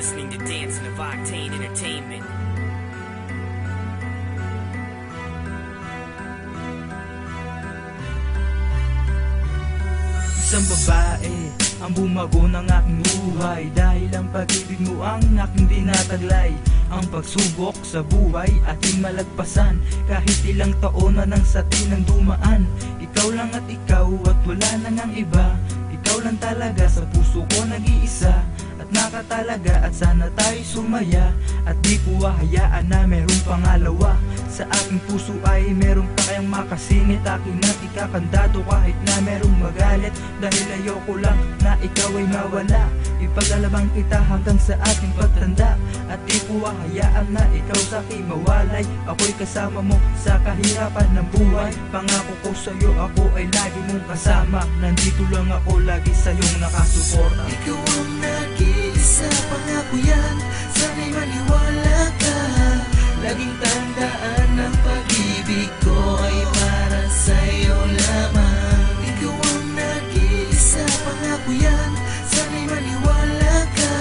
listening to Dancing of Octane Entertainment. Isang babae ang bumago ng aking buhay, dahil ang pag-ibig mo ang aking dinataglay. Ang pagsubok sa buhay ating malagpasan, kahit ilang taon na nang sa tinang dumaan. Ikaw lang at ikaw at wala na ngang iba. Ikaw lang talaga sa puso ko nag-iisa, at nakatalaga at sana tayo sumaya. At di ko hahayaan na merong pangalawa. Sa aking puso ay meron pa kayang makasingit, akin at ikakandado kahit na merong magalit. Dahil ayoko lang na ikaw ay mawala, ipaglalabang kita hanggang sa ating pagtanda. At di ko hahayaan na ikaw sa aking mawalay, ako'y kasama mo sa kahirapan ng buhay. Pangako ko sa'yo ako ay lagi mong kasama, nandito lang ako lagi sa'yong nakasuporta. Ikaw ang nag-iisa, pangako yan, sana'y maniwala ka. Laging tandaan ang pag-ibig ko ay para sa'yo lamang. Ikaw ang nag-iisa, pangako yan, sana'y maniwala ka.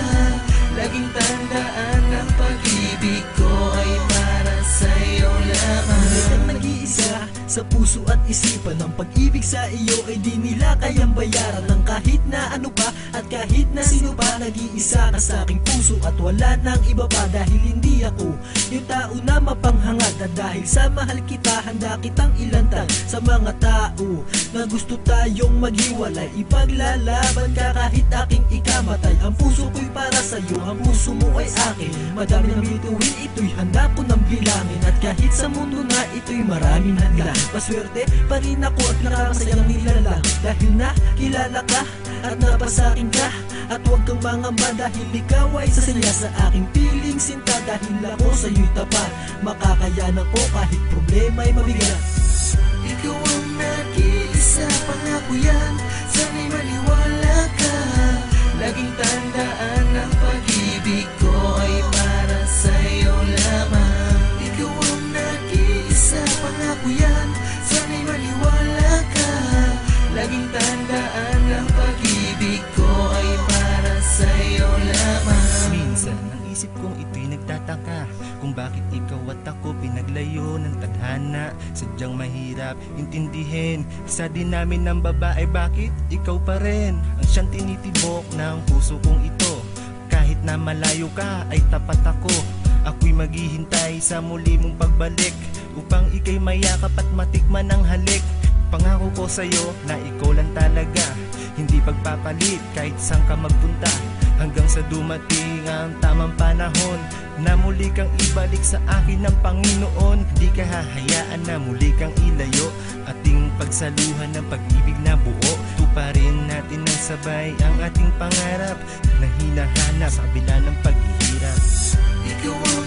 Laging tandaan ang pag-ibig ko ay para sa'yo lamang. Ngunit ang nag-iisa sa puso at isipan, ang pag-ibig sa iyo ay di nila kayang bayaran ng kahit na ano pa at kahit na sino pa. Nag-iisa ka sa aking puso at wala nang iba pa, dahil hindi ako yung tao na mapanghangad. At dahil sa mahal kita, handa kitang ilantad sa mga tao na gusto tayong maghiwalay. Ipaglalaban ka kahit aking ikamatay. Ang puso ko'y para sa'yo, ang puso mo ay akin. Madami ng bituin, ito'y handa ko ng bilangin. At kahit sa mundo na ito'y maraming hadlang, maswerte pa rin ako at nakakasayang nilalang. Dahil nakilala ka at napasakin ka, at huwag kang mangamba dahil ikaw ay sasaya sa aking piling sinta. Dahil ako sa'yo'y tapat, makakayanan ko kahit problema ay mabigat. Ikaw ang nag-iisa, pangako yan, sana'y maniwala ka. Laging tandaan ang pag-ibig ko ay para sa'yo lamang. Ikaw ang nag-iisa, pangako yan, sana'y maniwala ka. Laging tandaan ang pag-ibig ko ay para sa'yo lamang. Minsan ang isip kong ito'y nagtataka kung bakit ikaw at ako pinaglayo ng tadhana. Sadyang mahirap intindihin sa din namin ng babae, bakit ikaw pa rin ang siyang tinitibok ng puso kong ito. Kahit na malayo ka ay tapat ako, ako'y maghihintay sa muli mong pagbalik, upang ika'y mayakap at matikman ang halik. Pangako ko sa'yo na ikaw lang talaga, hindi pagpapalit kahit saan ka magpunta. Hanggang sa dumating ang tamang panahon na muli kang ibalik sa akin ng Panginoon. Di ka hahayaan na muli kang ilayo, ating pagsaluhan ng pag-ibig na buo. Tuparin natin ng sabay ang ating pangarap na hinahanap sa kabila ng paghihirap. Ikaw ang